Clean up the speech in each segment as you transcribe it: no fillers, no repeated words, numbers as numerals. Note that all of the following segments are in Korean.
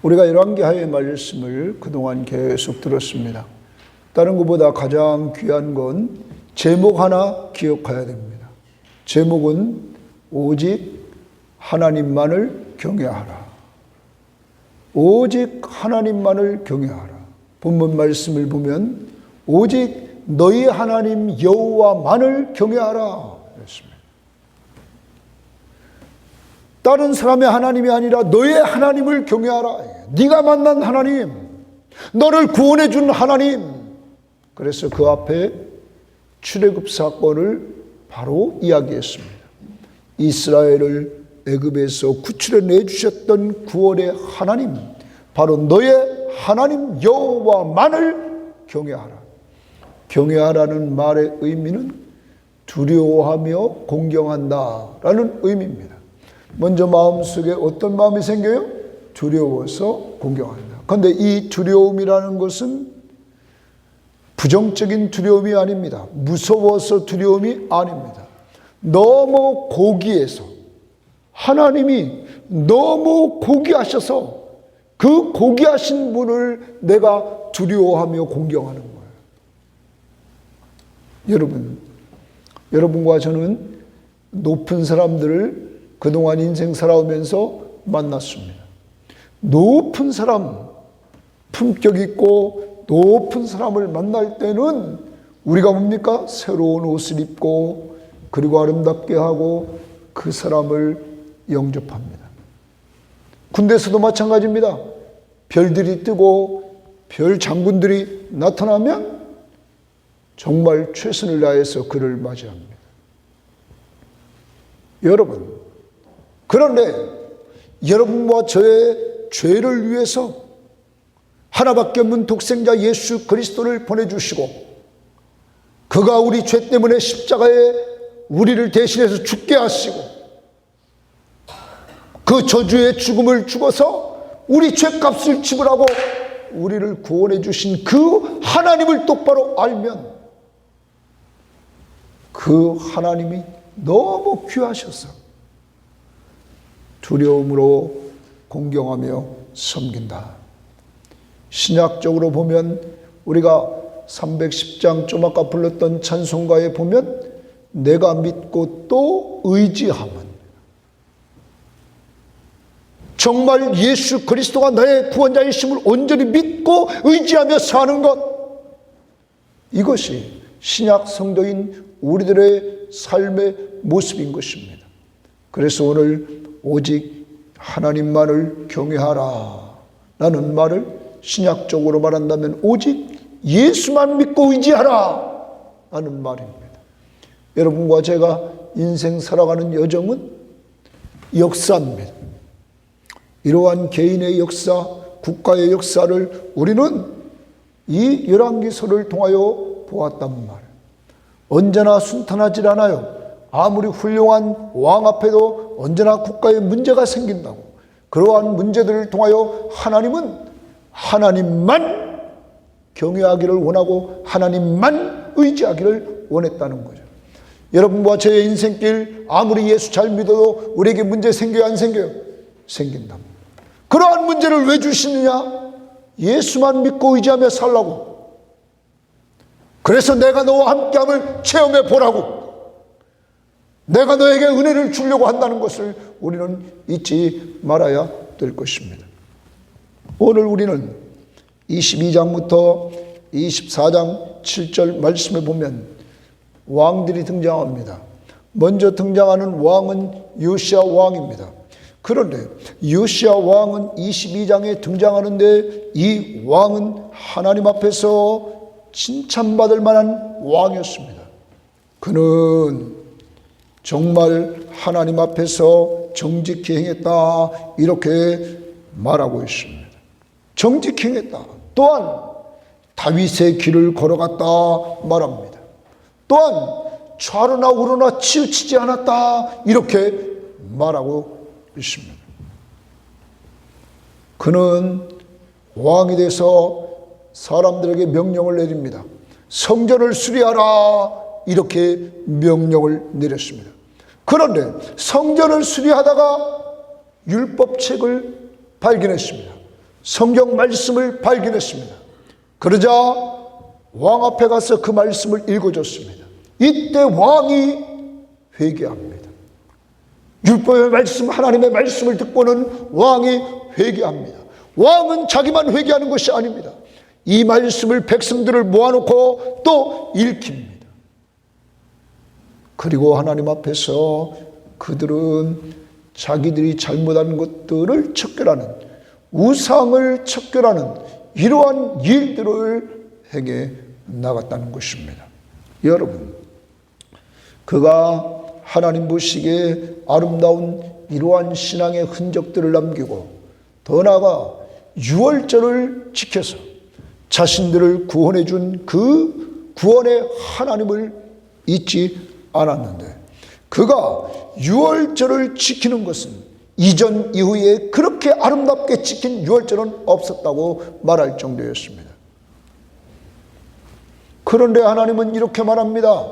우리가 열왕기하의 말씀을 그동안 계속 들었습니다. 다른 것보다 가장 귀한 건 제목 하나 기억해야 됩니다. 제목은 오직 하나님만을 경외하라. 오직 하나님만을 경외하라. 본문 말씀을 보면 오직 너희 하나님 여호와만을 경외하라 그랬습니다. 다른 사람의 하나님이 아니라 너의 하나님을 경외하라. 네가 만난 하나님, 너를 구원해 준 하나님. 그래서 그 앞에 출애굽 사건을 바로 이야기했습니다. 이스라엘을 애굽에서 구출해 내주셨던 구원의 하나님, 바로 너의 하나님 여호와만을 경외하라. 경외하라는 말의 의미는 두려워하며 공경한다라는 의미입니다. 먼저 마음속에 어떤 마음이 생겨요? 두려워서 공경한다. 그런데 이 두려움이라는 것은 부정적인 두려움이 아닙니다. 무서워서 두려움이 아닙니다. 너무 고귀해서, 하나님이 너무 고귀하셔서 그 고귀하신 분을 내가 두려워하며 공경하는 거예요. 여러분과 저는 높은 사람들을 그동안 인생 살아오면서 만났습니다. 높은 사람, 품격 있고 높은 사람을 만날 때는 우리가 뭡니까? 새로운 옷을 입고 그리고 아름답게 하고 그 사람을 영접합니다. 군대에서도 마찬가지입니다. 별들이 뜨고 별 장군들이 나타나면 정말 최선을 다해서 그를 맞이합니다. 여러분, 그런데 여러분과 저의 죄를 위해서 하나밖에 없는 독생자 예수 그리스도를 보내주시고 그가 우리 죄 때문에 십자가에 우리를 대신해서 죽게 하시고 그 저주의 죽음을 죽어서 우리 죄값을 지불하고 우리를 구원해 주신 그 하나님을 똑바로 알면 그 하나님이 너무 귀하셔서 두려움으로 공경하며 섬긴다. 신약적으로 보면 우리가 310장 좀 아까 불렀던 찬송가에 보면 내가 믿고 또 의지함은, 정말 예수 그리스도가 나의 구원자이심을 온전히 믿고 의지하며 사는 것, 이것이 신약 성도인 우리들의 삶의 모습인 것입니다. 그래서 오늘 오직 하나님만을 경외하라 라는 말을 신약적으로 말한다면 오직 예수만 믿고 의지하라 라는 말입니다. 여러분과 제가 인생 살아가는 여정은 역사입니다. 이러한 개인의 역사, 국가의 역사를 우리는 이 열왕기서를 통하여 보았단 말이에요. 언제나 순탄하지 않아요. 아무리 훌륭한 왕 앞에도 언제나 국가에 문제가 생긴다고. 그러한 문제들을 통하여 하나님은 하나님만 경외하기를 원하고 하나님만 의지하기를 원했다는 거죠. 여러분과 저의 인생길 아무리 예수 잘 믿어도 우리에게 문제 생겨요, 안 생겨요? 생긴다. 그러한 문제를 왜 주시느냐? 예수만 믿고 의지하며 살라고. 그래서 내가 너와 함께함을 체험해 보라고. 내가 너에게 은혜를 주려고 한다는 것을 우리는 잊지 말아야 될 것입니다. 오늘 우리는 22장부터 24장 7절 말씀에 보면 왕들이 등장합니다. 먼저 등장하는 왕은 요시야 왕입니다. 그런데 요시야 왕은 22장에 등장하는데 이 왕은 하나님 앞에서 칭찬받을 만한 왕이었습니다. 그는 정말 하나님 앞에서 정직히 행했다 이렇게 말하고 있습니다. 정직히 행했다. 또한 다윗의 길을 걸어갔다 말합니다. 또한 좌로나 우로나 치우치지 않았다 이렇게 말하고 있습니다. 그는 왕이 돼서 사람들에게 명령을 내립니다. 성전을 수리하라 이렇게 명령을 내렸습니다. 그런데 성전을 수리하다가 율법책을 발견했습니다. 성경 말씀을 발견했습니다. 그러자 왕 앞에 가서 그 말씀을 읽어줬습니다. 이때 왕이 회개합니다. 율법의 말씀, 하나님의 말씀을 듣고는 왕이 회개합니다. 왕은 자기만 회개하는 것이 아닙니다. 이 말씀을 백성들을 모아놓고 또 읽힙니다. 그리고 하나님 앞에서 그들은 자기들이 잘못한 것들을 척결하는, 우상을 척결하는 이러한 일들을 행해 나갔다는 것입니다. 여러분, 그가 하나님 보시기에 아름다운 이러한 신앙의 흔적들을 남기고 더 나아가 유월절을 지켜서 자신들을 구원해 준 그 구원의 하나님을 잊지 않았는데, 그가 유월절을 지키는 것은 이전 이후에 그렇게 아름답게 지킨 유월절은 없었다고 말할 정도였습니다. 그런데 하나님은 이렇게 말합니다.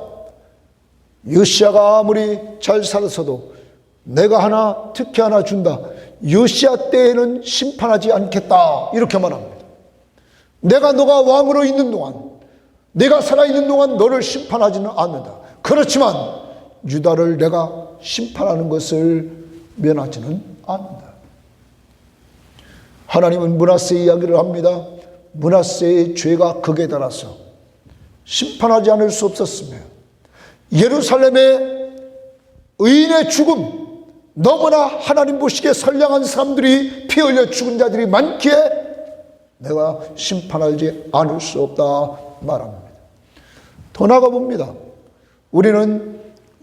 요시야가 아무리 잘 살았어도 내가 특혜 하나 준다. 요시야 때에는 심판하지 않겠다. 이렇게 말합니다. 내가 너가 왕으로 있는 동안, 내가 살아있는 동안 너를 심판하지는 않는다. 그렇지만 유다를 내가 심판하는 것을 면하지는 않는다. 하나님은 므낫세 이야기를 합니다. 므낫세의 죄가 극에 달아서 심판하지 않을 수 없었으며, 예루살렘의 의인의 죽음, 너무나 하나님 보시기에 선량한 사람들이 피 흘려 죽은 자들이 많기에 내가 심판하지 않을 수 없다 말합니다. 더 나아가 봅니다. 우리는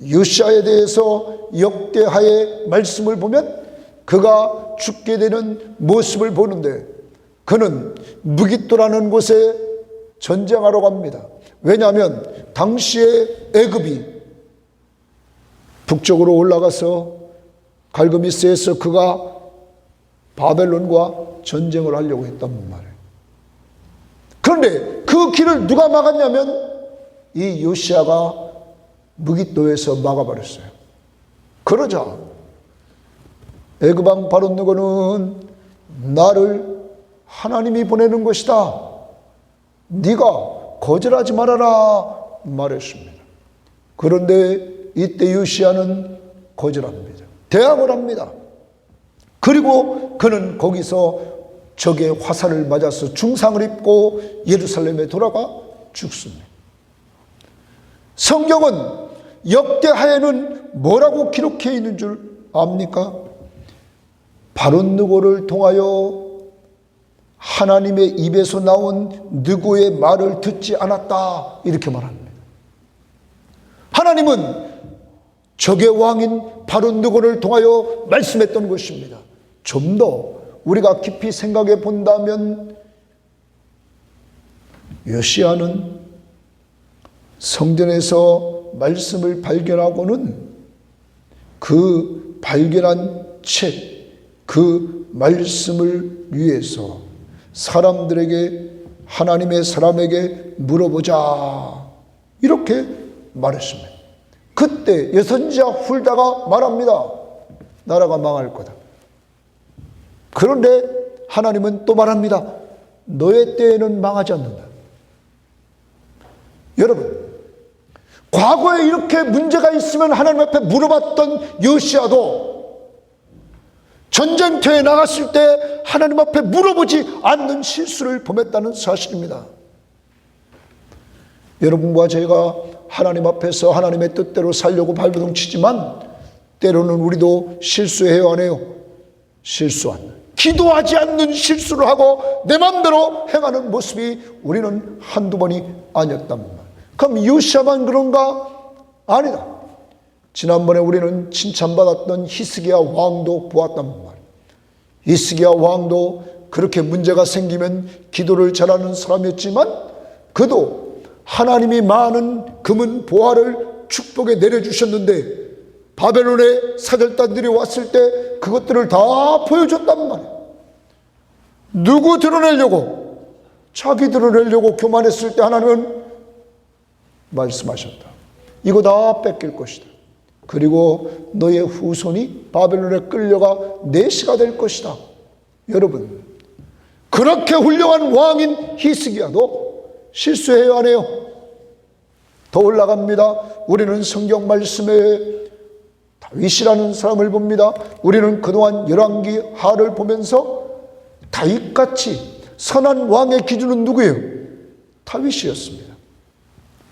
요시야에 대해서 역대하의 말씀을 보면 그가 죽게 되는 모습을 보는데, 그는 무깃도라는 곳에 전쟁하러 갑니다. 왜냐하면 당시에 애굽이 북쪽으로 올라가서 갈그미스에서 그가 바벨론과 전쟁을 하려고 했단 말이에요. 그런데 그 길을 누가 막았냐면 이 요시야가 무깃도에서 막아버렸어요. 그러자 애굽왕 바롯느고는 나를 하나님이 보내는 것이다, 네가 거절하지 말아라 말했습니다. 그런데 이때 요시야는 거절합니다. 대항을 합니다. 그리고 그는 거기서 적의 화살을 맞아서 중상을 입고 예루살렘에 돌아가 죽습니다. 성경은 역대하에는 뭐라고 기록해 있는 줄 압니까? 바롯느고를 통하여 하나님의 입에서 나온 느고의 말을 듣지 않았다, 이렇게 말합니다. 하나님은 적의 왕인 바롯느고를 통하여 말씀했던 것입니다. 좀 더 우리가 깊이 생각해 본다면 요시야는 성전에서 말씀을 발견하고는 그 발견한 책, 그 말씀을 위해서 사람들에게, 하나님의 사람에게 물어보자, 이렇게 말했습니다. 그때 예선지자 훌다가 말합니다. 나라가 망할 거다. 그런데 하나님은 또 말합니다. 너의 때에는 망하지 않는다. 여러분, 과거에 이렇게 문제가 있으면 하나님 앞에 물어봤던 요시야도 전쟁터에 나갔을 때 하나님 앞에 물어보지 않는 실수를 범했다는 사실입니다. 여러분과 제가 하나님 앞에서 하나님의 뜻대로 살려고 발버둥 치지만 때로는 우리도 실수해야 하네요. 실수한, 기도하지 않는 실수를 하고 내 마음대로 행하는 모습이 우리는 한두 번이 아니었단 말이에요. 그럼 요시야만 그런가? 아니다. 지난번에 우리는 칭찬받았던 히스기야 왕도 보았단 말이에요. 히스기야 왕도 그렇게 문제가 생기면 기도를 잘하는 사람이었지만 그도 하나님이 많은 금은 보화를 축복에 내려주셨는데 바벨론의 사절단들이 왔을 때 그것들을 다 보여줬단 말이에요. 누구 드러내려고? 자기 드러내려고 교만했을 때 하나님은 말씀하셨다. 이거 다 뺏길 것이다. 그리고 너의 후손이 바벨론에 끌려가 내시가 될 것이다. 여러분, 그렇게 훌륭한 왕인 히스기야도 실수해야 하네요. 더 올라갑니다. 우리는 성경 말씀에 다윗이라는 사람을 봅니다. 우리는 그동안 열왕기 하를 보면서 다윗같이 선한 왕의 기준은 누구예요? 다윗이었습니다.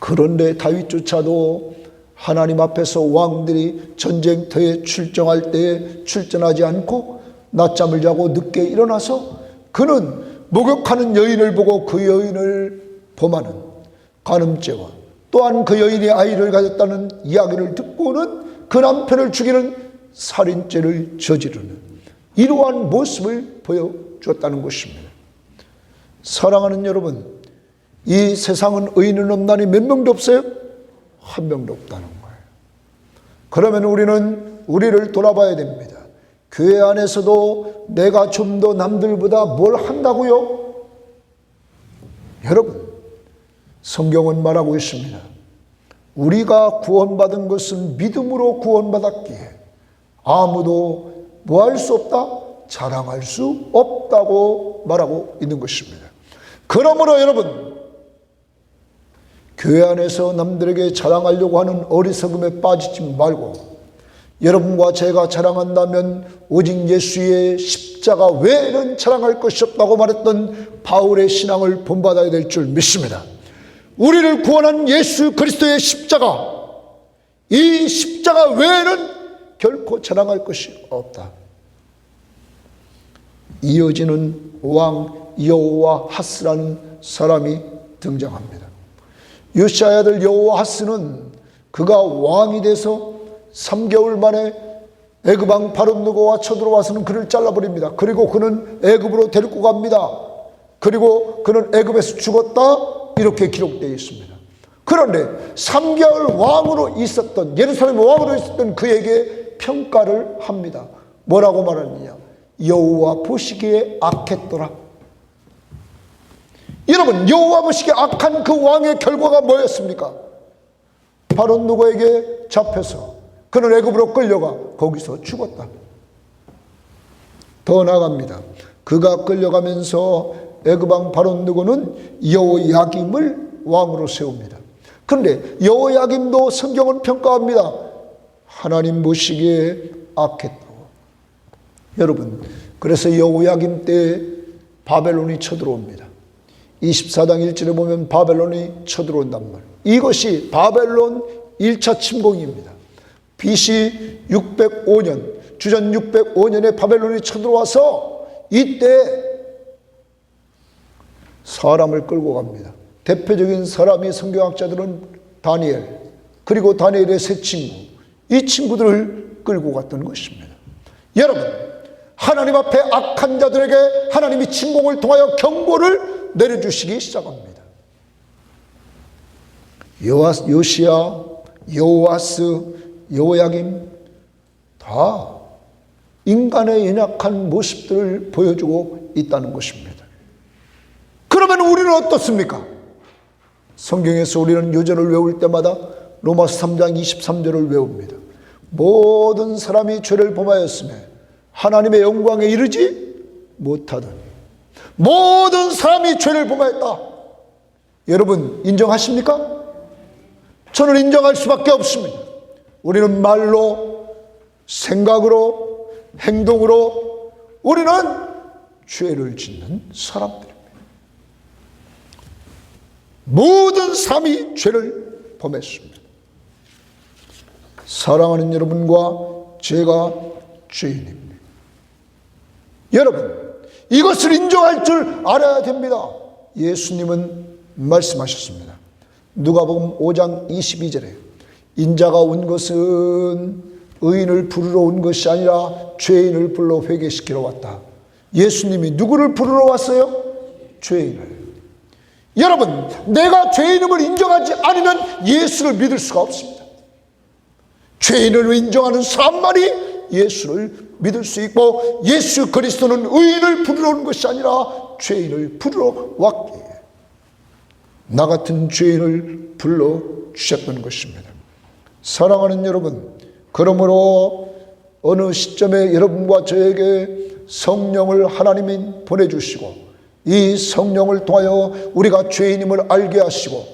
그런데 다윗조차도 하나님 앞에서 왕들이 전쟁터에 출정할 때에 출전하지 않고 낮잠을 자고 늦게 일어나서 그는 목욕하는 여인을 보고 그 여인을 범하는 간음죄와 또한 그 여인이 아이를 가졌다는 이야기를 듣고는 그 남편을 죽이는 살인죄를 저지르는 이러한 모습을 보여주었다는 것입니다. 사랑하는 여러분, 이 세상은 의인은 없나니 몇 명도 없어요? 한 명도 없다는 거예요. 그러면 우리는 우리를 돌아봐야 됩니다. 교회 안에서도 내가 좀 더 남들보다 뭘 한다고요? 여러분, 성경은 말하고 있습니다. 우리가 구원받은 것은 믿음으로 구원받았기에 아무도 뭐 할 수 없다? 자랑할 수 없다고 말하고 있는 것입니다. 그러므로 여러분, 교회 안에서 남들에게 자랑하려고 하는 어리석음에 빠지지 말고 여러분과 제가 자랑한다면 오직 예수의 십자가 외에는 자랑할 것이 없다고 말했던 바울의 신앙을 본받아야 될 줄 믿습니다. 우리를 구원한 예수 그리스도의 십자가, 이 십자가 외에는 결코 자랑할 것이 없다. 이어지는 왕 여호와하스라는 사람이 등장합니다. 요시아의 아들 여호와하스는 그가 왕이 돼서 3개월 만에 애굽 왕 바롯느고가 쳐들어와서는 그를 잘라버립니다. 그리고 그는 애굽으로 데리고 갑니다. 그리고 그는 애굽에서 죽었다, 이렇게 기록되어 있습니다. 그런데 3개월 왕으로 있었던, 예루살렘 왕으로 있었던 그에게 평가를 합니다. 뭐라고 말하느냐? 여호와 보시기에 악했더라. 여러분, 여호와 보시기에 악한 그 왕의 결과가 뭐였습니까? 바롯느고에게 잡혀서 그는 애굽으로 끌려가 거기서 죽었다. 더 나아갑니다. 그가 끌려가면서 애굽 왕 바롯느고는 여호야김을 왕으로 세웁니다. 그런데 여호야김도 성경은 평가합니다. 하나님 보시기에 악했다고. 여러분, 그래서 여호야김 때 바벨론이 쳐들어옵니다. 24장 1절에 보면 바벨론이 쳐들어온단 말이에요. 이것이 바벨론 1차 침공입니다. BC 605년, 주전 605년에 바벨론이 쳐들어와서 이때 사람을 끌고 갑니다. 대표적인 사람이 성경학자들은 다니엘, 그리고 다니엘의 세 친구, 이 친구들을 끌고 갔던 것입니다. 여러분, 하나님 앞에 악한 자들에게 하나님이 침공을 통하여 경고를 내려주시기 시작합니다. 요시야, 여호아스, 여호야김 다 인간의 연약한 모습들을 보여주고 있다는 것입니다. 그러면 우리는 어떻습니까? 성경에서 우리는 요절을 외울 때마다 로마서 3장 23절을 외웁니다. 모든 사람이 죄를 범하였으며 하나님의 영광에 이르지 못하더니 모든 사람이 죄를 범하였다. 여러분, 인정하십니까? 저는 인정할 수밖에 없습니다. 우리는 말로, 생각으로, 행동으로 우리는 죄를 짓는 사람들입니다. 모든 사람이 죄를 범했습니다. 사랑하는 여러분과 제가 죄인입니다. 여러분, 이것을 인정할 줄 알아야 됩니다. 예수님은 말씀하셨습니다. 누가복음 5장 22절에 인자가 온 것은 의인을 부르러 온 것이 아니라 죄인을 불러 회개시키러 왔다. 예수님이 누구를 부르러 왔어요? 죄인을. 여러분, 내가 죄인임을 인정하지 않으면 예수를 믿을 수가 없습니다. 죄인을 인정하는 사람만이 예수를 믿을 수 있고, 예수 그리스도는 의인을 부르러 온 것이 아니라 죄인을 부르러 왔기에 나 같은 죄인을 불러주셨던 것입니다. 사랑하는 여러분, 그러므로 어느 시점에 여러분과 저에게 성령을 하나님이 보내주시고 이 성령을 통하여 우리가 죄인임을 알게 하시고,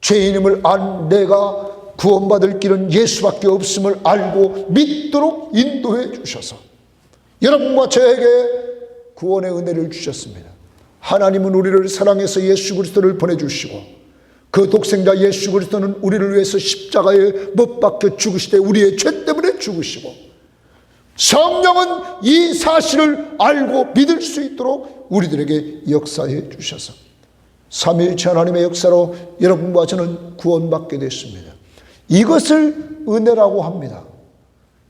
죄인임을 안 내가 구원받을 길은 예수밖에 없음을 알고 믿도록 인도해 주셔서 여러분과 저에게 구원의 은혜를 주셨습니다. 하나님은 우리를 사랑해서 예수 그리스도를 보내주시고, 그 독생자 예수 그리스도는 우리를 위해서 십자가에 못 박혀 죽으시되 우리의 죄 때문에 죽으시고, 성령은 이 사실을 알고 믿을 수 있도록 우리들에게 역사해 주셔서 삼위일체 하나님의 역사로 여러분과 저는 구원받게 됐습니다. 이것을 은혜라고 합니다.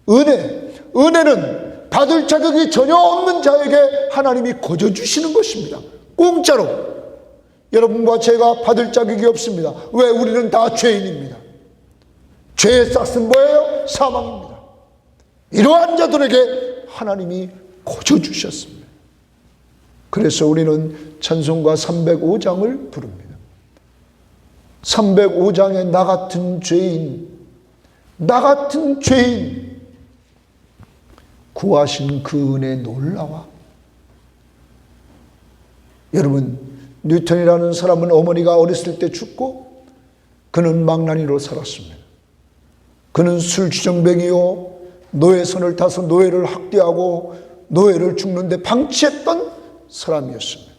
은혜는 받을 자격이 전혀 없는 자에게 하나님이 거저 주시는 것입니다. 공짜로. 여러분과 제가 받을 자격이 없습니다. 왜? 우리는 다 죄인입니다. 죄의 싹은 뭐예요? 사망입니다. 이러한 자들에게 하나님이 거저 주셨습니다. 그래서 우리는 찬송가 305장을 부릅니다. 305장에 나 같은 죄인 구하신 그 은혜 놀라워. 여러분, 뉴턴이라는 사람은 어머니가 어렸을 때 죽고 그는 망나니로 살았습니다. 그는 술주정뱅이요, 노예선을 타서 노예를 학대하고 노예를 죽는데 방치했던 사람이었습니다.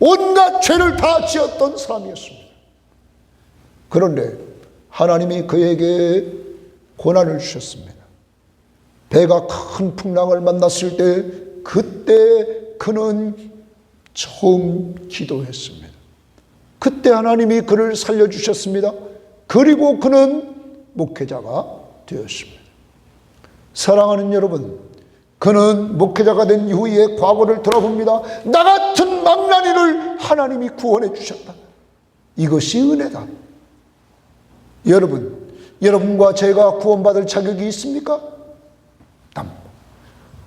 온갖 죄를 다 지었던 사람이었습니다. 그런데 하나님이 그에게 고난을 주셨습니다. 배가 큰 풍랑을 만났을 때, 그때 그는 처음 기도했습니다. 그때 하나님이 그를 살려주셨습니다. 그리고 그는 목회자가 되었습니다. 사랑하는 여러분, 그는 목회자가 된 이후에 과거를 돌아봅니다. 나 같은 망나니를 하나님이 구원해 주셨다. 이것이 은혜다. 여러분과 제가 구원받을 자격이 있습니까?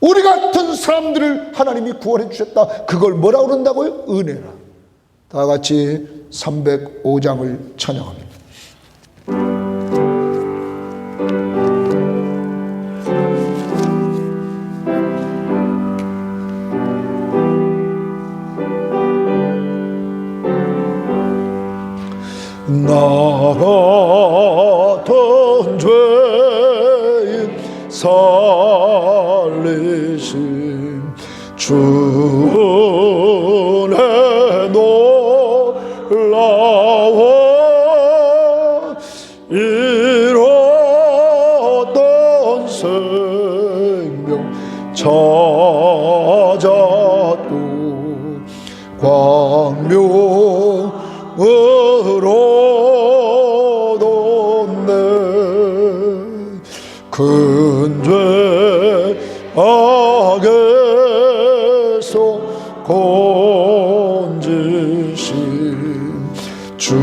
우리 같은 사람들을 하나님이 구원해 주셨다. 그걸 뭐라고 그런다고요? 은혜라. 다 같이 305장을 찬양합니다. 나 같은 죄인 살리신 주의 놀라워 잃었던 생명 찾았고 광명으로 돕네. 큰 죄악에서 건지신 주의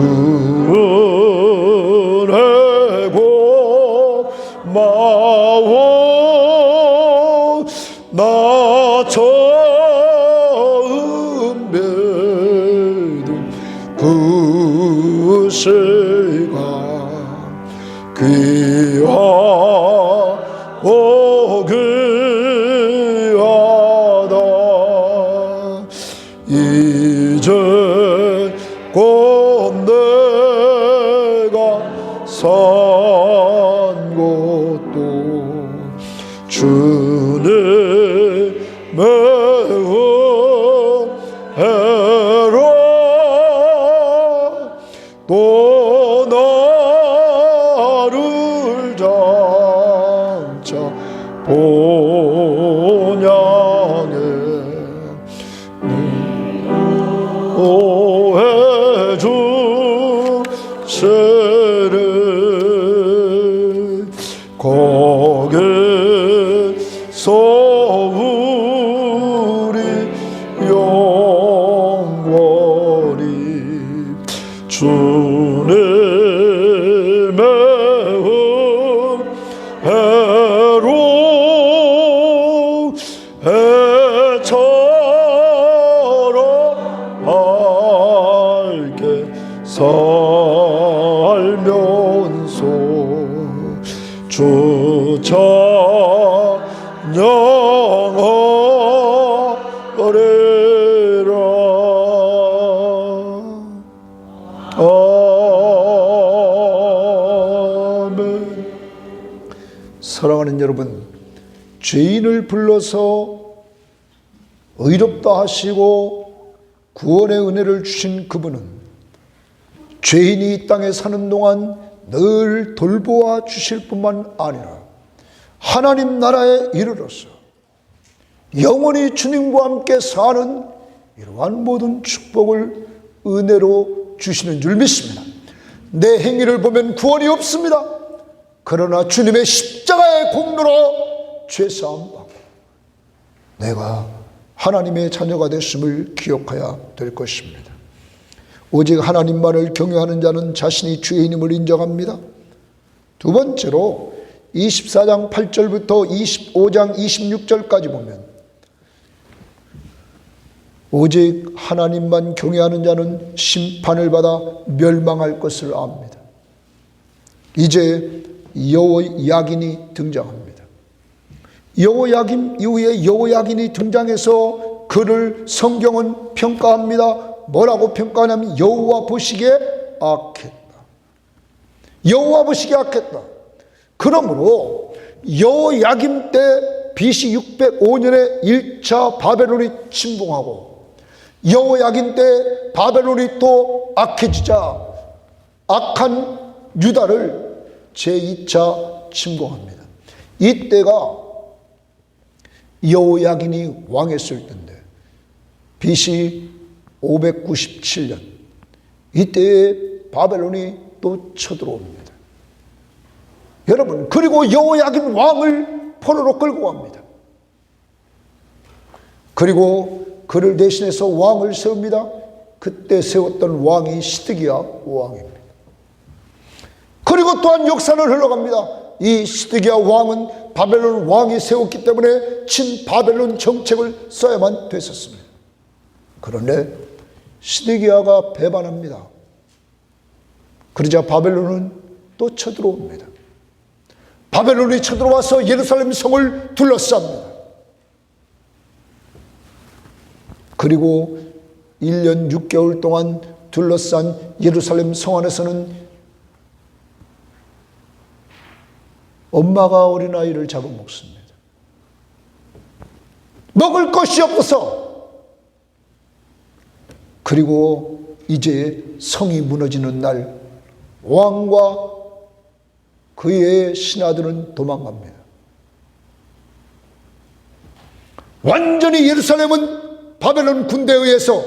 고마워. 나 처음 뵙는 그 시간 귀하고 귀하다. 이제 곧 내가 산 곳도 주님의 은혜로 또 나를 장차 본향에 오해 주시리. 거기서 우리 영원히 주님의 은혜로 해처럼 밝게 살면서 주 찬양하리라. 아멘. 사랑하는 여러분, 죄인을 불러서 의롭다 하시고 구원의 은혜를 주신 그분은 죄인이 이 땅에 사는 동안 늘 돌보아 주실 뿐만 아니라 하나님 나라에 이르러서 영원히 주님과 함께 사는 이러한 모든 축복을 은혜로 주시는 줄 믿습니다. 내 행위를 보면 구원이 없습니다. 그러나 주님의 십자가의 공로로 죄사함 받고 내가 하나님의 자녀가 됐음을 기억해야 될 것입니다. 오직 하나님만을 경외하는 자는 자신이 죄인임을 인정합니다. 두 번째로 24장 8절부터 25장 26절까지 보면 오직 하나님만 경외하는 자는 심판을 받아 멸망할 것을 압니다. 이제 여호야긴이 등장합니다. 여호야긴 이후에 여호야긴이 등장해서 그를 성경은 평가합니다. 뭐라고 평가하냐면 여호와 보시기에 악했다. 여호와 보시기에 악했다. 그러므로 여호야긴 때 BC 605년에 1차 바벨론이 침공하고 여호야긴 때 바벨론이 또 악해지자 악한 유다를 제2차 침공합니다. 이때가 여호야긴이 왕했을 때인데 BC 597년 이때에 바벨론이 또 쳐들어옵니다. 여러분, 그리고 여호야긴 왕을 포로로 끌고 갑니다. 그리고 그를 대신해서 왕을 세웁니다. 그때 세웠던 왕이 시드기야 왕입니다. 그리고 또한 역사는 흘러갑니다. 이 시드기야 왕은 바벨론 왕이 세웠기 때문에 친바벨론 정책을 써야만 됐었습니다. 그런데 시드기야가 배반합니다. 그러자 바벨론은 또 쳐들어옵니다. 바벨론이 쳐들어와서 예루살렘 성을 둘러쌉니다. 그리고 1년 6개월 동안 둘러싼 예루살렘 성 안에서는 엄마가 어린아이를 잡아먹습니다. 먹을 것이 없어서. 그리고 이제 성이 무너지는 날 왕과 그의 신하들은 도망갑니다. 완전히 예루살렘은 바벨론 군대에 의해서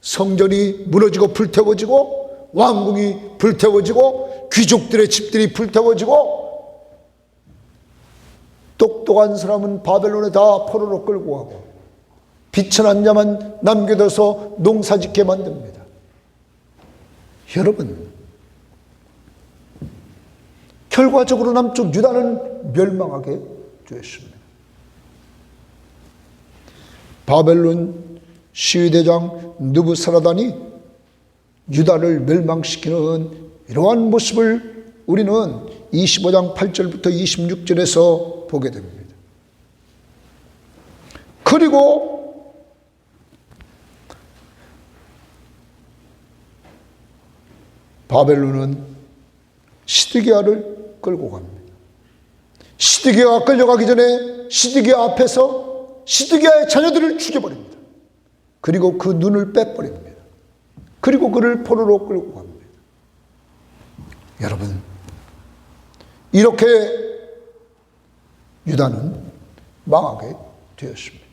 성전이 무너지고 불태워지고 왕궁이 불태워지고 귀족들의 집들이 불태워지고 똑똑한 사람은 바벨론에 다 포로로 끌고 가고 비천한 자만 남겨둬서 농사짓게 만듭니다. 여러분, 결과적으로 남쪽 유다는 멸망하게 되었습니다. 바벨론 시위대장 느부사라단이 유다를 멸망시키는 이러한 모습을 우리는 25장 8절부터 26절에서 보게 됩니다. 그리고 바벨론은 시드기야를 끌고 갑니다. 시드기야가 끌려가기 전에 시드기야 앞에서 시드기야의 자녀들을 죽여버립니다. 그리고 그 눈을 빼버립니다. 그리고 그를 포로로 끌고 갑니다. 여러분, 이렇게 유다는 망하게 되었습니다.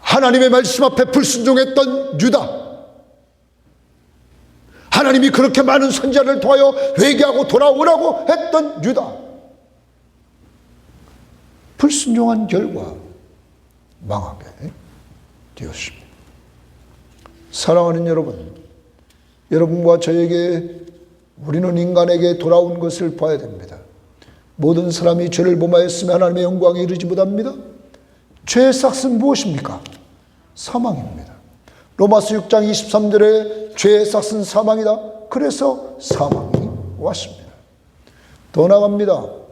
하나님의 말씀 앞에 불순종했던 유다, 하나님이 그렇게 많은 선지자를 통하여 회개하고 돌아오라고 했던 유다, 불순종한 결과 망하게 되었습니다. 사랑하는 여러분, 여러분과 저에게 우리는 인간에게 돌아온 것을 봐야 됩니다. 모든 사람이 죄를 범하였으면 하나님의 영광에 이르지 못합니다. 죄의 삭은 무엇입니까? 사망입니다. 로마서 6장 23절에 죄의 삭은 사망이다. 그래서 사망이 왔습니다. 더 나아갑니다.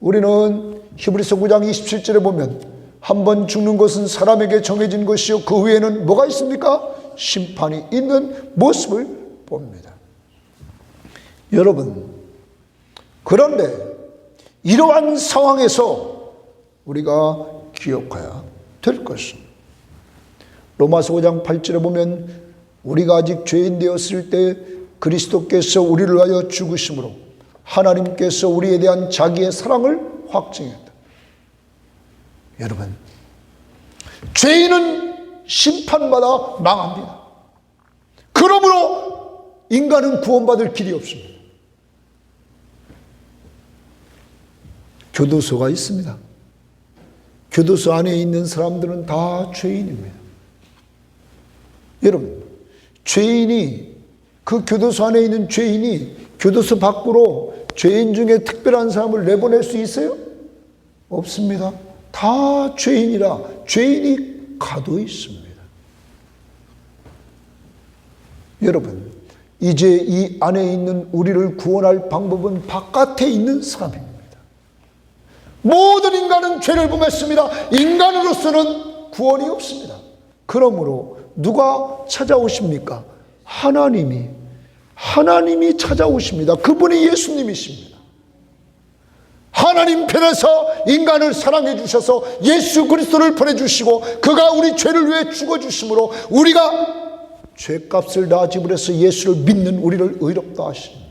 우리는 히브리서 9장 27절에 보면 한 번 죽는 것은 사람에게 정해진 것이요 그 후에는 뭐가 있습니까? 심판이 있는 모습을 봅니다. 여러분, 그런데 이러한 상황에서 우리가 기억해야 될 것은 로마서 5장 8절에 보면 우리가 아직 죄인 되었을 때 그리스도께서 우리를 위하여 죽으심으로 하나님께서 우리에 대한 자기의 사랑을 확증했다. 여러분, 죄인은 심판받아 망합니다. 그러므로 인간은 구원받을 길이 없습니다. 교도소가 있습니다. 교도소 안에 있는 사람들은 다 죄인입니다. 여러분, 죄인이, 그 교도소 안에 있는 죄인이 교도소 밖으로 죄인 중에 특별한 사람을 내보낼 수 있어요? 없습니다. 다 죄인이라 죄인이 가두어 있습니다. 여러분, 이제 이 안에 있는 우리를 구원할 방법은 바깥에 있는 사람입니다. 모든 인간은 죄를 범했습니다. 인간으로서는 구원이 없습니다. 그러므로 누가 찾아오십니까? 하나님이 찾아오십니다. 그분이 예수님이십니다. 하나님 편에서 인간을 사랑해 주셔서 예수 그리스도를 보내주시고 그가 우리 죄를 위해 죽어주심으로 우리가 죄값을 다 지불해서 예수를 믿는 우리를 의롭다 하십니다.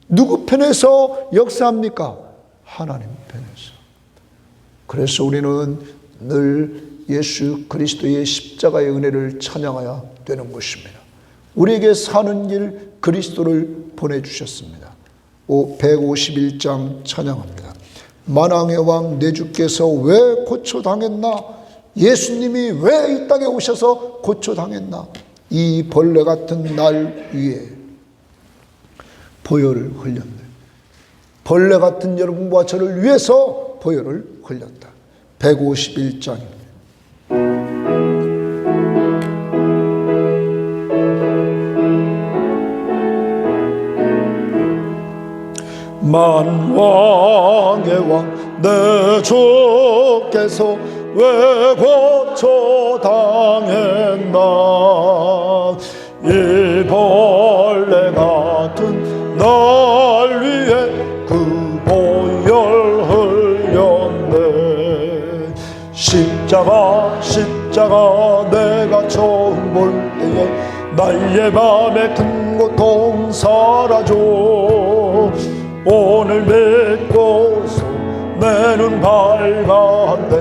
누구 편에서 역사합니까? 하나님 편에서. 그래서 우리는 늘 예수 그리스도의 십자가의 은혜를 찬양해야 되는 것입니다. 우리에게 사는 길 그리스도를 보내주셨습니다. 151장 찬양합니다. 만왕의 왕 내 주께서 왜 고초당했나? 예수님이 왜 이 땅에 오셔서 고초당했나? 이 벌레 같은 날 위에 보혈을 흘렸네. 벌레 같은 여러분과 저를 위해서 보혈을 흘렸다. 151장입니다. 만왕의 왕 내 주께서 왜 고초당했나? 이 벌레 같은 날 위에 그 보혈 흘렸네. 십자가 내가 처음 볼 때에 나의 맘에 큰 고통 사라져. 오늘 믿고서 내 눈 밝았네.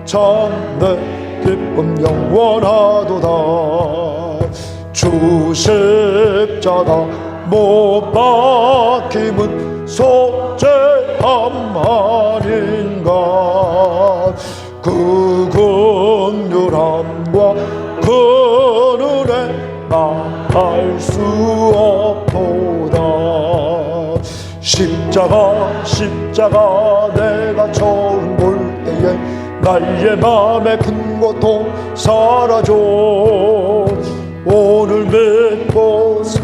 참 내 기쁨 영원하도다. 주 십자가 못 박힘은 속죄함 아닌가. 그 긍휼함과 그 은혜 나할 수 없도다. 십자가 내가 처음 볼 때에 나의 맘에 큰 고통 사라져. 오늘 믿고서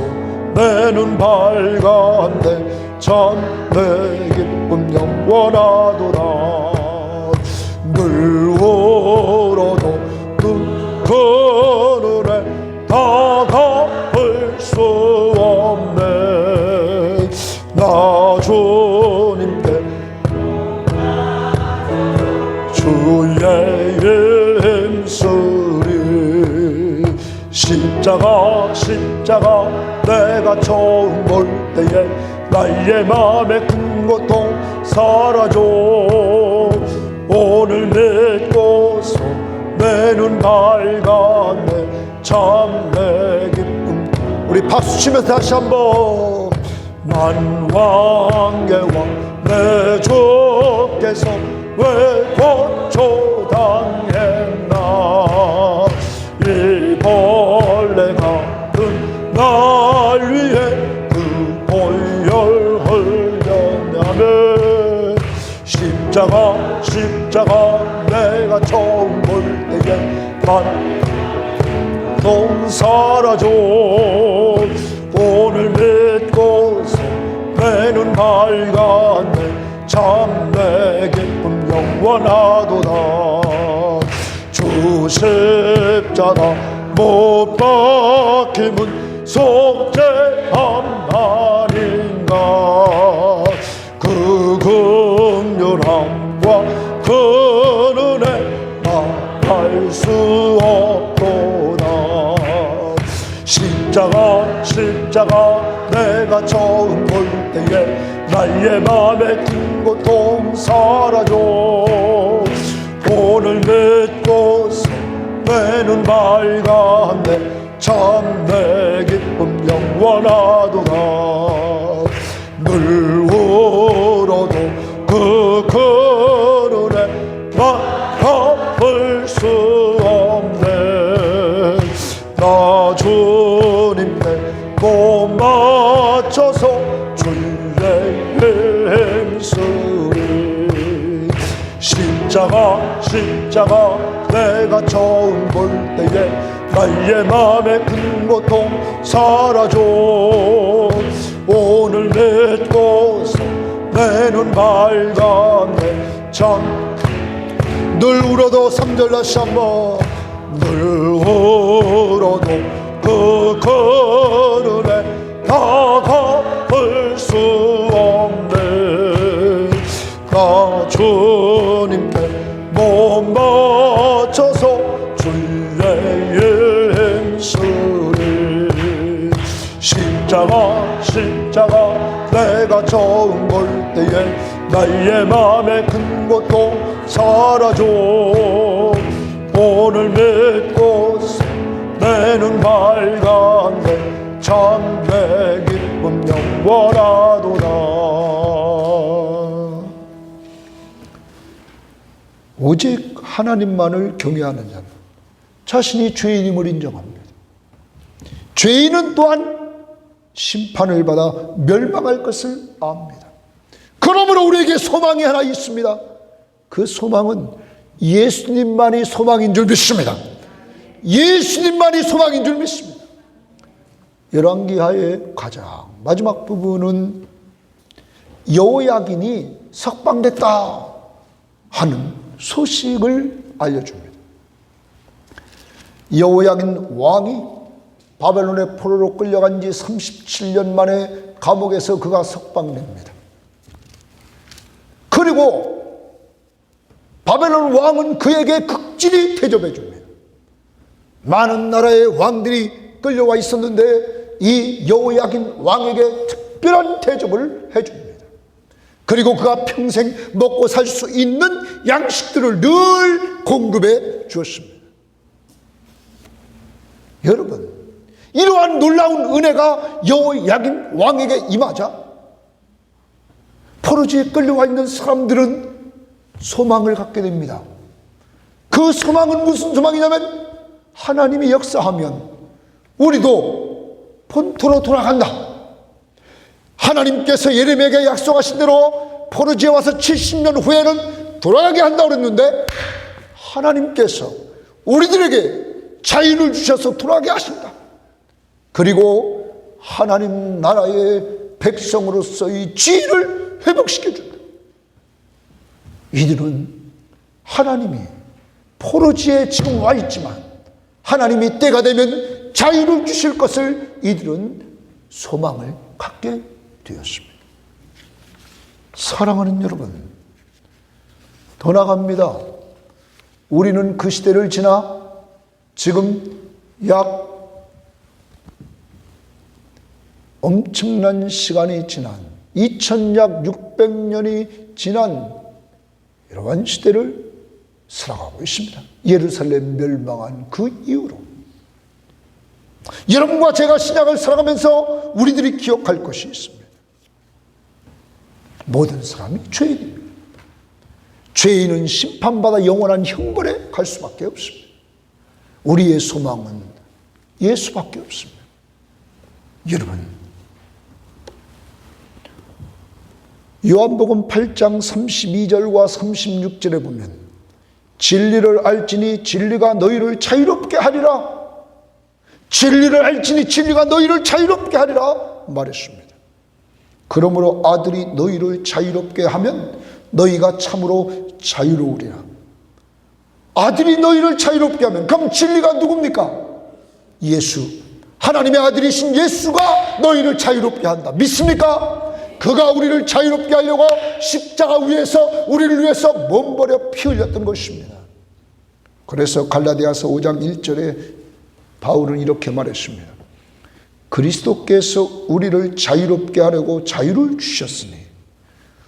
내 눈 밝았네. 참 내 기쁨 영원하도다. 늘 울어도 그 은혜 다 갚을 수 없네. 나 주님께 주의 일 힘쓰리. 십자가 내가 처음 볼 때에 나의 맘에 큰 고통 사라져. 오늘 믿고서 내 눈 밝았네. 참 내 기쁨. 우리 박수 치면서 다시 한번. 만왕의 왕 내 주께서 왜 고초당했나? 이 벌레 같은 날 위에 그 보혈 흘렸냐면. 십자가 내가 처음 볼 때에 고통 사라져. 오늘 믿고서 내 눈 밝았네. 참 내 기쁨 영원하도다. 주 십자가 못 박힘은 속죄함 아닌가. 그 긍휼함과 그 은혜 말할 수 없도다. 십자가 내가 처음 볼 때에 나의 맘에 든 고통 사라져. 오늘 믿고서 내 눈 밝았네. 참 내 기쁨 영원하도다. 늘 울어도 그 은혜 갚을 수 없네. 나 주님께 못 맞춰서 주의 행수리. 십자가 내가 처음 볼 때에 나의 맘에 큰 고통 사라져. 오늘 믿고서 내 눈 밝았네. 참 늘 울어도 3절 다시 한번. 늘 울어도 그 은혜 다 갚을 수 없네. 나 주님께 못 맞춰서 주의 행수리. 십자가 내가 처음 볼 때에 나의 맘에 큰 고통 사라져. 오늘 믿고서 내 눈 밝았네. 참 내 기쁨 영원하도다. 오직 하나님만을 경외하는 자는 자신이 죄인임을 인정합니다. 죄인은 또한 심판을 받아 멸망할 것을 압니다. 그러므로 우리에게 소망이 하나 있습니다. 그 소망은 예수님만이 소망인 줄 믿습니다. 예수님만이 소망인 줄 믿습니다. 열왕기하의 가장 마지막 부분은 여호야긴이 석방됐다 하는 소식을 알려줍니다. 여호야긴 왕이 바벨론의 포로로 끌려간 지 37년 만에 감옥에서 그가 석방됩니다. 그리고 바벨론 왕은 그에게 극진히 대접해 줍니다. 많은 나라의 왕들이 끌려와 있었는데 이 여호야긴 왕에게 특별한 대접을 해줍니다. 그리고 그가 평생 먹고 살 수 있는 양식들을 늘 공급해 주었습니다. 여러분, 이러한 놀라운 은혜가 여호야긴 왕에게 임하자 포로지에 끌려와 있는 사람들은 소망을 갖게 됩니다. 그 소망은 무슨 소망이냐면 하나님이 역사하면 우리도 본토로 돌아간다. 하나님께서 예레미야에게 약속하신 대로 포로지에 와서 70년 후에는 돌아가게 한다고 그랬는데 하나님께서 우리들에게 자유를 주셔서 돌아가게 하신다. 그리고 하나님 나라의 백성으로서의 지위를 회복시켜준다. 이들은 하나님이 포로지에 지금 와 있지만 하나님이 때가 되면 자유를 주실 것을 이들은 소망을 갖게 되었습니다. 사랑하는 여러분, 더 나갑니다. 우리는 그 시대를 지나 지금 약 엄청난 시간이 지난 2000약 600년이 지난 이러한 시대를 살아가고 있습니다. 예루살렘 멸망한 그 이후로 여러분과 제가 신약을 살아가면서 우리들이 기억할 것이 있습니다. 모든 사람이 죄인입니다. 죄인은 심판받아 영원한 형벌에 갈 수밖에 없습니다. 우리의 소망은 예수밖에 없습니다. 여러분, 요한복음 8장 32절과 36절에 보면 진리를 알지니 진리가 너희를 자유롭게 하리라. 진리를 알지니 진리가 너희를 자유롭게 하리라 말했습니다. 그러므로 아들이 너희를 자유롭게 하면 너희가 참으로 자유로우리라. 아들이 너희를 자유롭게 하면, 그럼 진리가 누굽니까? 예수, 하나님의 아들이신 예수가 너희를 자유롭게 한다. 믿습니까? 그가 우리를 자유롭게 하려고 십자가 위에서 우리를 위해서 몸버려 피 흘렸던 것입니다. 그래서 갈라디아서 5장 1절에 바울은 이렇게 말했습니다. 그리스도께서 우리를 자유롭게 하려고 자유를 주셨으니,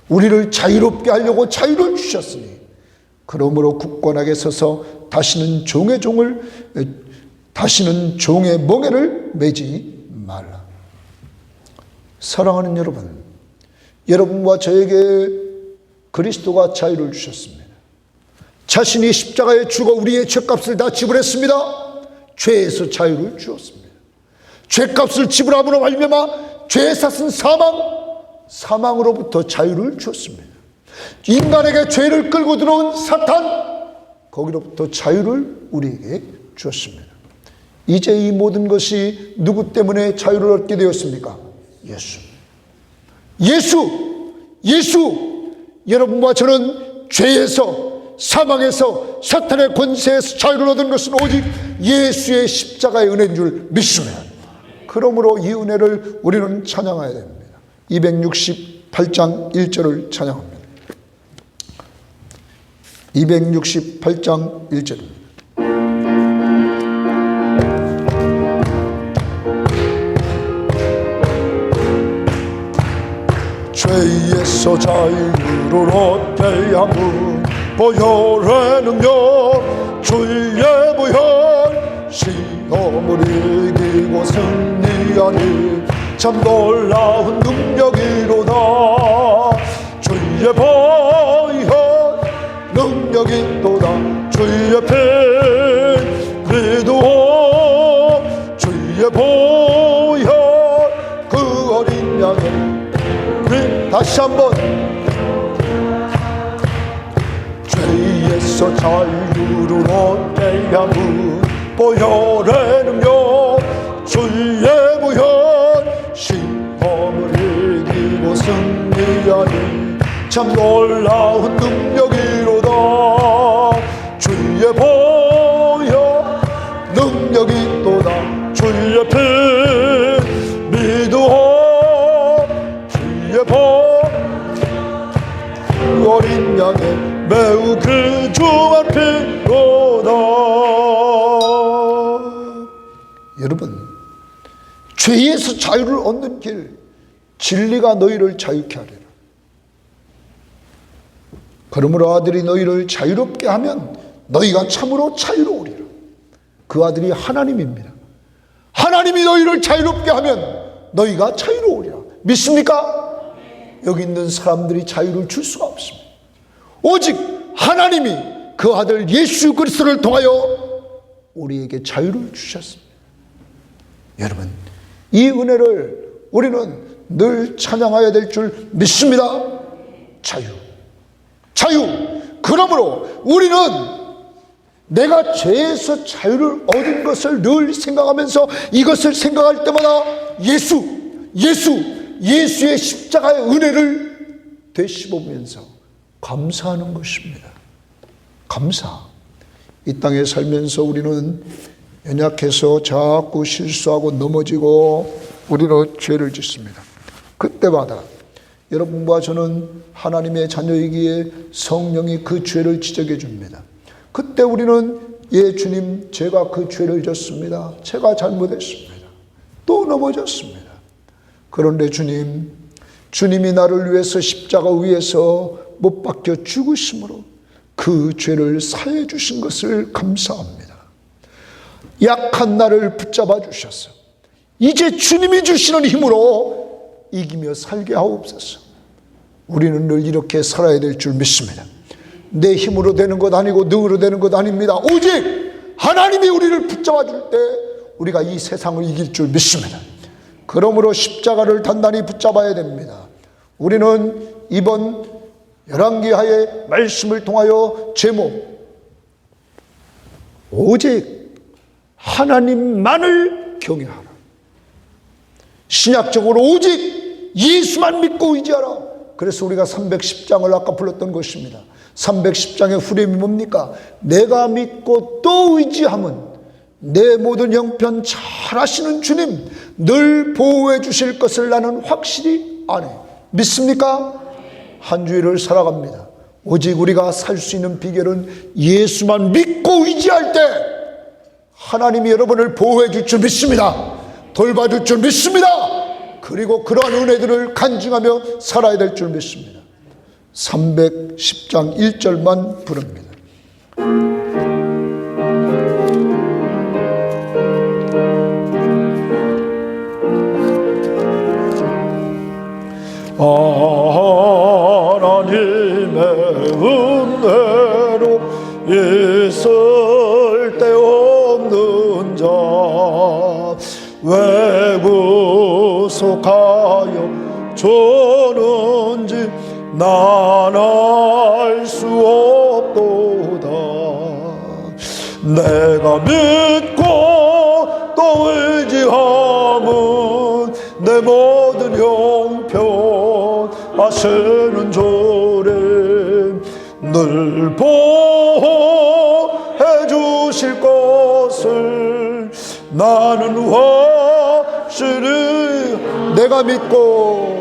우리를 자유롭게 하려고 자유를 주셨으니, 그러므로 굳건하게 서서 다시는 종의 멍에를 매지 말라. 사랑하는 여러분, 여러분과 저에게 그리스도가 자유를 주셨습니다. 자신이 십자가에 죽어 우리의 죄값을 다 지불했습니다. 죄에서 자유를 주었습니다. 죄값을 지불함으로 말미암아 죄에 샀은 사망으로부터 자유를 주었습니다. 인간에게 죄를 끌고 들어온 사탄, 거기로부터 자유를 우리에게 주었습니다. 이제 이 모든 것이 누구 때문에 자유를 얻게 되었습니까? 예수. 여러분과 저는 죄에서, 사망에서, 사탄의 권세에서 자유를 얻은 것은 오직 예수의 십자가의 은혜인 줄 믿습니다. 그러므로 이 은혜를 우리는 찬양해야 됩니다. 268장 1절을 찬양합니다. 268장 1절입니다. 죄에서 자유를 얻게 함은 보혈의 능력, 주의 보혈, 시험을 이기고 승리하니 참 놀라운 능력이로다. 주의 보혈 능력이 또다. 주의 피 그리도 주의 보혈 그 어린 양의 다시 한번 죄에서 자유를 얻게 함은 보혈의 능력, 주의 보혈, 시험을 이기고 승리하니 참 놀라운 능력이로다. 주의 보혈 능력이 또다. 주의 피 믿어 그 어린 양의 매우 귀중한 피로다. 여러분, 죄에서 자유를 얻는 길, 진리가 너희를 자유케 하리라. 그러므로 아들이 너희를 자유롭게 하면 너희가 참으로 자유로우리라. 그 아들이 하나님입니다. 하나님이 너희를 자유롭게 하면 너희가 자유로우리라. 믿습니까? 여기 있는 사람들이 자유를 줄 수가 없습니다. 오직 하나님이 그 아들 예수 그리스도를 통하여 우리에게 자유를 주셨습니다. 여러분, 이 은혜를 우리는 늘 찬양해야 될 줄 믿습니다. 자유. 그러므로 우리는 내가 죄에서 자유를 얻은 것을 늘 생각하면서 이것을 생각할 때마다 예수의 십자가의 은혜를 되씹으면서 감사하는 것입니다. 감사. 이 땅에 살면서 우리는 연약해서 자꾸 실수하고 넘어지고 우리는 죄를 짓습니다. 그때마다 여러분과 저는 하나님의 자녀이기에 성령이 그 죄를 지적해 줍니다. 그때 우리는 주님, 제가 그 죄를 졌습니다. 제가 잘못했습니다. 또 넘어졌습니다. 그런데 주님이 나를 위해서 십자가 위에서 못 박혀 죽으심으로 그 죄를 사해 주신 것을 감사합니다. 약한 나를 붙잡아 주셔서 이제 주님이 주시는 힘으로 이기며 살게 하옵소서. 우리는 늘 이렇게 살아야 될 줄 믿습니다. 내 힘으로 되는 것 아니고 능으로 되는 것 아닙니다. 오직 하나님이 우리를 붙잡아 줄 때 우리가 이 세상을 이길 줄 믿습니다. 그러므로 십자가를 단단히 붙잡아야 됩니다. 우리는 이번 열왕기하의 말씀을 통하여 제목, 오직 하나님만을 경외하라. 신약적으로 오직 예수만 믿고 의지하라. 그래서 우리가 310장을 아까 불렀던 것입니다. 310장의 후렴이 뭡니까? 내가 믿고 또 의지함은 내 모든 형편 잘 아시는 주님 늘 보호해 주실 것을 나는 확실히 아네. 믿습니까? 한 주일을 살아갑니다. 오직 우리가 살 수 있는 비결은 예수만 믿고 의지할 때 하나님이 여러분을 보호해 줄 줄 믿습니다. 돌봐줄 줄 믿습니다. 그리고 그러한 은혜들을 간증하며 살아야 될 줄 믿습니다. 310장 1절만 부릅니다. 하나님의 은혜로 있을 데 없는 자 왜 구속하여 주는지 난 알 수 없도다. 내가 믿고 또 의지함은 내 모든 형편 아시는 주님 늘 보호해 주실 것을 나는 확실히 내가 믿고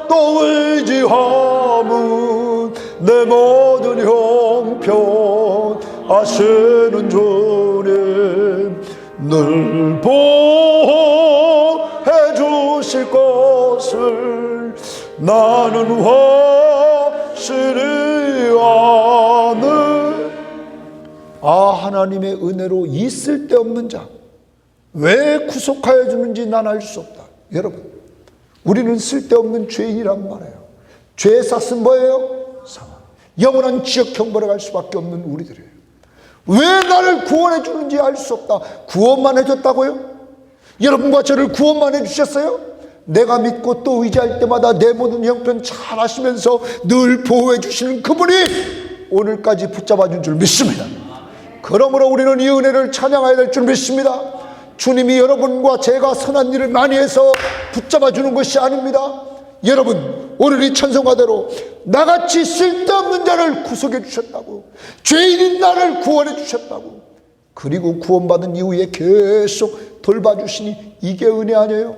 또 의지함은 내 모든 형편 아시는 주님 늘 보호해 주실 것을 나는 확실히 아네. 하나님의 은혜로 있을 데 없는 자 왜 구속하여 주는지 난 알 수 없다. 여러분, 우리는 쓸데없는 죄인이란 말이에요. 죄의 삭은 뭐예요? 사망. 영원한 지옥 형벌에 갈 수밖에 없는 우리들이에요. 왜 나를 구원해 주는지 알 수 없다. 구원만 해줬다고요? 여러분과 저를 구원만 해주셨어요? 내가 믿고 또 의지할 때마다 내 모든 형편 잘 아시면서 늘 보호해 주시는 그분이 오늘까지 붙잡아 준 줄 믿습니다. 그러므로 우리는 이 은혜를 찬양해야 될 줄 믿습니다. 주님이 여러분과 제가 선한 일을 많이 해서 붙잡아 주는 것이 아닙니다. 여러분, 오늘 이 찬송가대로 나같이 쓸데없는 자를 구속해 주셨다고, 죄인인 나를 구원해 주셨다고, 그리고 구원받은 이후에 계속 돌봐주시니 이게 은혜 아니에요?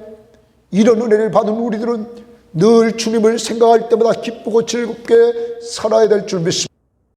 이런 은혜를 받은 우리들은 늘 주님을 생각할 때마다 기쁘고 즐겁게 살아야 될 줄 믿습니다.